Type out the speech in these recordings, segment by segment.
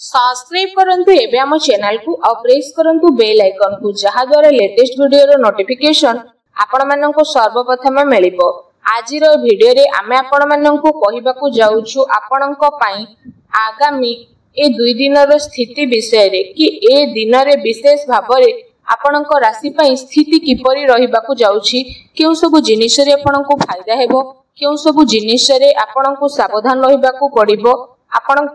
Subscribe करंतु एबे हम चैनल को और प्रेस करंतु बेल आइकन को जहा द्वारा लेटेस्ट वीडियो रो नोटिफिकेशन आपण मानन को सर्वप्रथम मिलिबो। आज रो वीडियो रे आमे आपण मानन को कहिबा को जाउछु आपणन को पई आगामी ए 2 दिन रो स्थिति विषय रे कि ए दिन रे विशेष भाव रे आपणन को राशि पई स्थिति किपरि रहिबा को जाउछि, केउ सब जिनिस रे आपणन को फायदा हेबो, केउ सब जिनिस रे आपणन को सावधान रहिबा को पड़िबो, आपणन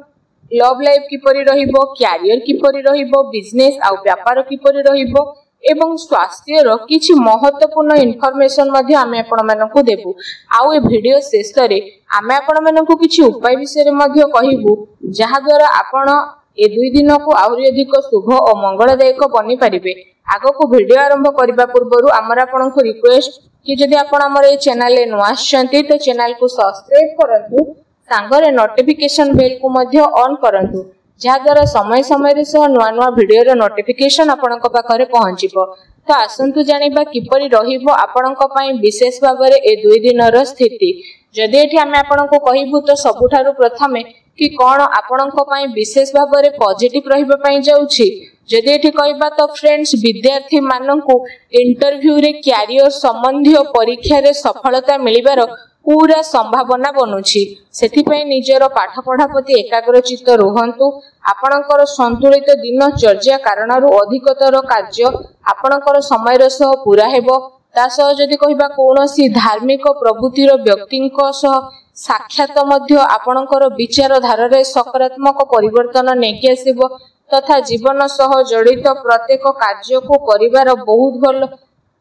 लव लाइफ किपरि रहिबो, कैरियर किपरि रहिबो, बिजनेस आ व्यापार किपरि रहिबो एवं स्वास्थ्य रो किछि महत्वपूर्ण इन्फॉर्मेशन मध्ये आमे आपण मानकु देबु। आउ ए वीडियो शेष रे आमे आपण मानकु किछि उपाय विषय रे मध्ये कहिबु जहा द्वारा आपण ए 2 दिन को आउरी अधिक शुभ और मंगलदायक बनि परिबे। आगो को वीडियो आरंभ करिबा पूर्वरु हमर आपण को रिक्वेस्ट कि जदि आपण हमर ए चैनल ले नवा आछंती तो चैनल को सब्सक्राइब करंतु, सांगरे नोटिफिकेशन बेल को मध्ये ऑन करंतु जहा द्वारा समय समय रे सह नुवा नुवा वीडियो रो नोटिफिकेशन आपनक पाखरे पहुंचीबो। तो आसंतु जानिबा किपरि रहिबो आपनक पई विशेष भाबरे ए 2 दिन रो स्थिति। जदि एठी हम आपनक कहिबु तो सबुठारु प्रथमे कि कोन आपनक पई विशेष भाबरे पॉजिटिव रहिबा पई जाउछि। जदि एठी कहिबा तो फ्रेंड्स विद्यार्थी माननकु इंटरव्यू रे कैरियर संबंधी परीक्षा रे सफलता मिलिबार पूरा संभावना बनुछि। सेथि पई निजरो पाठ पढ़ा प्रति एकाग्रचित्त रहंतु। आपणकर संतुलित दिनचर्या कारणरु अधिकतर कार्य आपणकर समय सह पूरा हेबो। ता सह जदि कहिबा कोनोसी धार्मिक प्रवृत्तिर व्यक्तिଙ୍କ सह साक्षात मध्य आपणकर विचार धारा रे सकारात्मक परिवर्तन नेकी आसीबो तथा जीवन सह जड़ित प्रत्येक कार्य को करिवार बहुत भल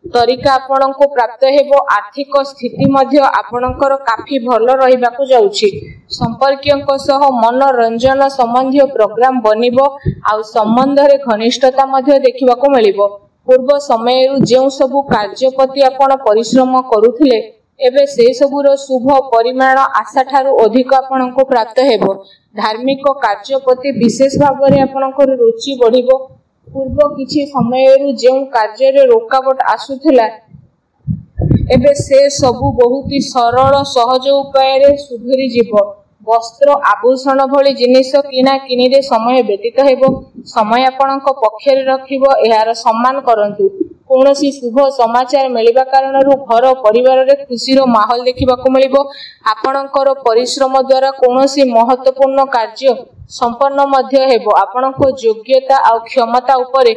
तरीका आपन को प्राप्त हेबो। आर्थिक स्थिति मध्य आपनकर काफी भल रहिबा को जाउछि। संपर्कियक सह मनोरंजन संबंधी प्रोग्राम बनिबो आ संबंध रे घनिष्ठता मध्य देखिबा को मिलिबो। पूर्व समय रु जेउ सब कार्य प्रति आपन परिश्रम करूथिले एबे से सबुर शुभ परिमाण आशा ठारू अधिक आपन को प्राप्त हेबो। धार्मिक कार्य प्रति विशेष भाव रे आपनकर रुचि बढ़िबो। पूर्व किछि समय रु जेउ कार्य रे रोकावट आसुथिला एबे से सबु बहुत ही सरल सहज उपाय रे सुधुरी जीवो। वस्त्र आभूषण भली जिनिस किना किनी रे समय व्यतीत हेबो। समय आपनक पक्ष रे रखिबो, एहार सम्मान करंतु। कोनोसी शुभ समाचार मिलिबा कारणरु घर परिवार रे खुशी रो माहौल देखिबा को मिलिबो। आपनकर परिश्रम द्वारा कोनोसी महत्वपूर्ण कार्य संपन्न मध्य हेबो। आपनको योग्यता आ क्षमता उपरे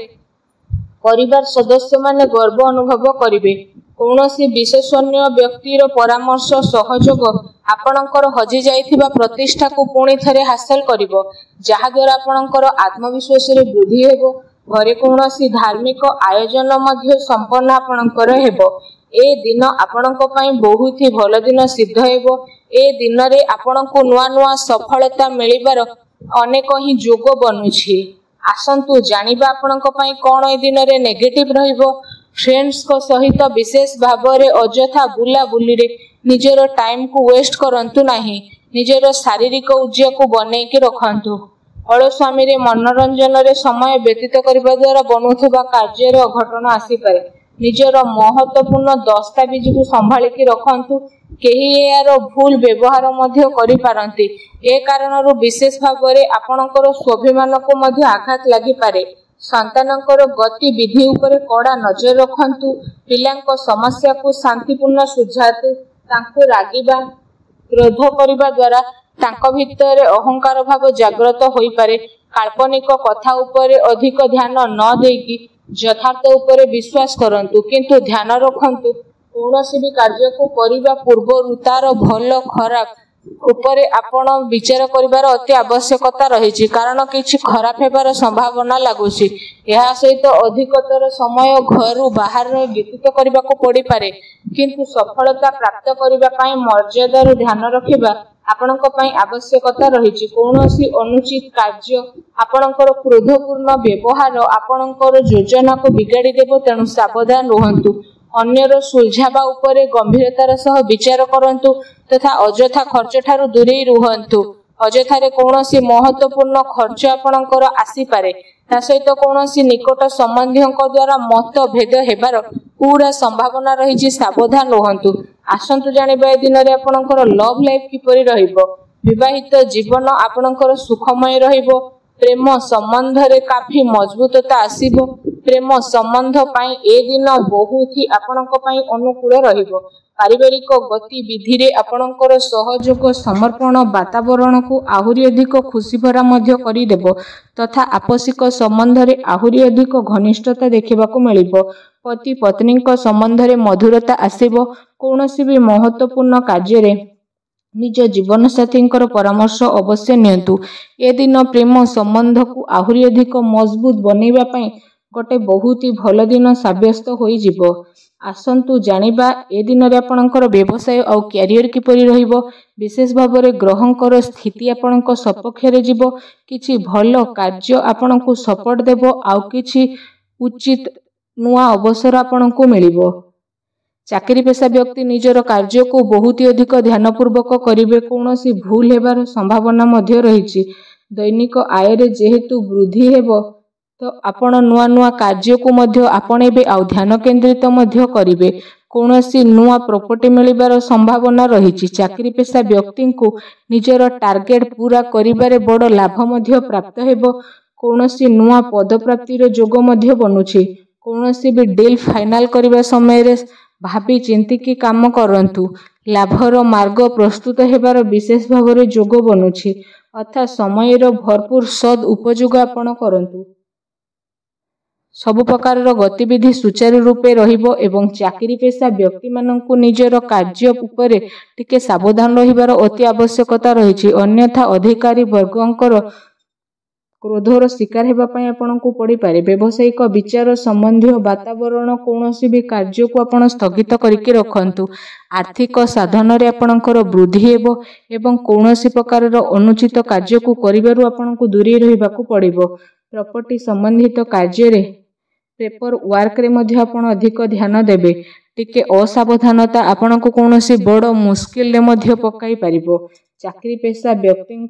परिवार सदस्य माने गर्व अनुभव करिवे। कोनोसी विशेषज्ञ व्यक्ति रो परामर्श सहयोग आपनकर हजि जाइथिबा प्रतिष्ठा को पुणी थरे हासिल करिवो, जहा द्वारा आपनकर आत्मविश्वास रे वृद्धि हेबो। घरे कोनोसी धार्मिक आयोजन मध्य संपन्न आपनकर हेबो। ए दिन आपनक पई बहुत ही भल दिन सिद्ध हेबो। ए दिन रे आपनको नुवा नुवा सफलता मिलिबार अनेक ही जोग बनुछि। आसंतु जानिबा आपनक पई कोन ए दिन रे नेगेटिव रहिबो। फ्रेंड्स को सहित विशेष भाव रे अजथा बुला बुली रे निजरो टाइम को वेस्ट करंतु नाही। निजरो शारीरिक ऊर्जा को बनै के रखंतु। अलस्वामी रे मनोरंजन रे समय व्यतीत करबा द्वारा बनुथबा कार्य रे अघटन आसी पारे। निजरो महत्वपूर्ण दस्तावेज को संभाली के रखंतु। केही यार भूल व्यवहार मध्य करि पारंती। ए कारणरो विशेष भाव रे आपनकर स्वाभिमान को मध्य आघात लागि पारे। संतानकर गतिविधि उपरे कड़ा नजर रखंतु। पिलांको समस्या को शांतिपूर्ण सुझातु। तांको रागिबा क्रोध करिबा द्वारा तांको भितर अहंकार भाव जागृत होई पारे। काल्पनिक कथा उपरे अधिक ध्यान न देकी यथार्थ उपरे विश्वास करंतु, किंतु ध्यान रखंतु कोनोसी भी कार्य को करिबा पूर्व तार भल खराब उपरे आपण विचार करिवार अति आवश्यकता रहिछि, कारण किछि खराब हेबार संभावना लागुछि। एहा सहित अधिकतर समय घरु बाहर व्यतीत करिबा को पड़ी पारे, किंतु सफलता प्राप्त करिबा पई मर्यादा रो ध्यान रखिबा आपनक पई आवश्यकता रहिछि। कोनोसी अनुचित कार्य आपनकर क्रोधपूर्ण व्यवहार आपनकर योजना को बिगाड़ी देबो, तेनु सावधान रहंतु। अन्यर सुलझाबा उपरे गंभीरतार सह विचार करंतु तथा अजथा खर्च ठारू दूरे रुहंतु। अजथारे कोनोसी महत्वपूर्ण खर्च आपनकर आसी पारे। ता सहित कोनोसी निकट संबंधीक द्वारा मतभेद हेबार पूरा संभावना रहिछि, सावधान रहंतु। आसंतु जानिबा ए दिन रे आपनकर लव लाइफ किपरि रहिबो। विवाहित जीवन आपनकर सुखमय रहिबो। प्रेम संबंध रे काफी मजबूतता आसीबो। प्रेम संबंध पाई ए दिन बहुत ही आपणक पाई अनुकूल रहिबो। पारिवारिक गतिविधि रे आपणकर सहयोग समर्पण वातावरण को आहुरी अधिक खुशी भरा मध्य करि देबो तथा आपसिक संबंध रे आहुरी अधिक घनिष्ठता देखिबाकू मिलिबो। पति पत्नी को संबंध रे मधुरता आसीबो। कोनोसी भी महत्वपूर्ण कार्य रे निज जीवन साथी परामर्श अवश्य नियंतु। ए दिन प्रेम संबंध को आहुरी अधिक मजबूत बनैबा पई गोटे बहुत ही भल दिन साब्यस्त होई जिवो। आसंतु जानिबा ए दिन रे आपणकर व्यवसाय और कैरियर किपरि रहिबो। विशेष भाव में ग्रहंकर स्थिति आपणक सपक्ष रे जिवो। किछि भल कार्य आपणको सपोर्ट देबो आउ किछि उचित नुआ अवसर आपणको मिलिबो। चाकरी पेशा व्यक्ति निजर कार्य को बहुत ही अधिक ध्यानपूर्वक करिवे। कौनसी भूल हेबार संभावना मध्य रहिछि। दैनिक आय रे जेहेतु वृद्धि हेबो तो आपण नुआ नुआ कार्य को मध्य आपणेबे आउ ध्यान केंद्रित मध्य करिवे। कौनसी नुआ प्रॉपर्टी मिलिबार संभावना रहिछि। चाकरी पेशा व्यक्ति को निजर टार्गेट पूरा करिबारे बड़ लाभ मध्य प्राप्त हेबो। कौनसी नुआ पद प्राप्तिर जोग मध्य बनुछि। कौनसी भी डील फाइनल करिबा समय रे भाभी चिंतिकी काम करंतु। लाभर मार्ग प्रस्तुत हेबार विशेष भाव में जोग बनुछि। अर्थात समयर भरपूर सद उपयोग आपण करंतु। सब प्रकार गतिविधि सुचारू रूपे रहिबो एवं चाकरी पेशा व्यक्ति माननकु निजर कार्य उपरे टिके सावधान रहिबार अति आवश्यकता रहिछि। अन्यथा अधिकारी वर्गंकर क्रोधर शिकार हेबा पई आपनकु पड़ी पारे। व्यवसायिक विचार संबंधी वातावरण कौनसी भी कार्य को आपण स्थगित करके रखंतु। आर्थिक साधन रे आपनकर वृद्धि हेबो एवं कौनसी प्रकार अनुचित कार्य को करिबारु आपनकु दूरी रहिबाकू पड़िबो। प्रॉपर्टी संबंधित कार्य रे पेपर वर्क रे मध्य आपण अधिक ध्यान देबे। टिके असावधानता आपनकु कौनसी बड़ मुश्किल रे मध्य पकाई पारिबो। चाकरी पेशा व्यक्ति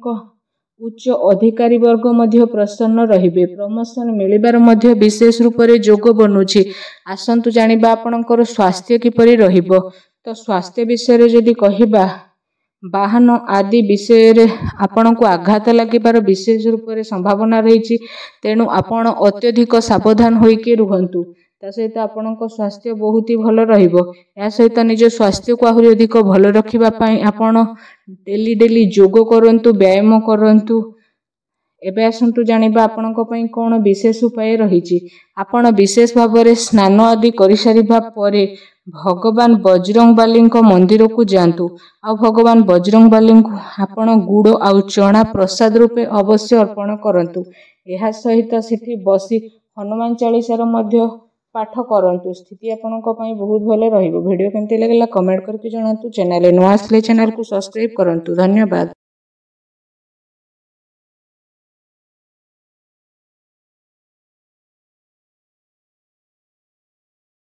उच्च अधिकारी वर्ग मध्य प्रसन्न रहिबे। प्रमोशन मिलिबार मध्य विशेष रूप से जोग बनुछि। आसंतु जानिबा आपणकर स्वास्थ्य किपरि रहिबो। तो स्वास्थ्य विषय रे जदि कहिबा वाहन आदि विषय रे आपणको आघात लागिबार विशेष रूप से संभावना रहिछि। तेणु आपण अत्यधिक सावधान होइके रुहंतु। ता सहित आपणको स्वास्थ्य बहुत ही भल रहिबो। या सहित निज स्वास्थ्य को आहुरी अधिक भल रखिबा पई आपण डेली डेली योग करंतु, व्यायाम करंतु। एबे आसंतु जानिबा आपणको पई कोन विशेष उपाय रहिछि। आपण विशेष भाव में स्नान आदि करि सारिबा परे भगवान बजरंगबली मंदिर को जातु। आ भगवान बजरंगबली को आपण गुड़ आउ चना प्रसाद रूपे अवश्य अर्पण करंतु। एहा सहित सेठी बसी हनुमान चालीसार मध्य पाठ करंतु। स्थिति आपणको पई बहुत भले रहिबो। वीडियो केमति लागला कमेंट करके जणातु। चैनल नुआ आसले चैनल को सब्सक्राइब करंतु। धन्यवाद।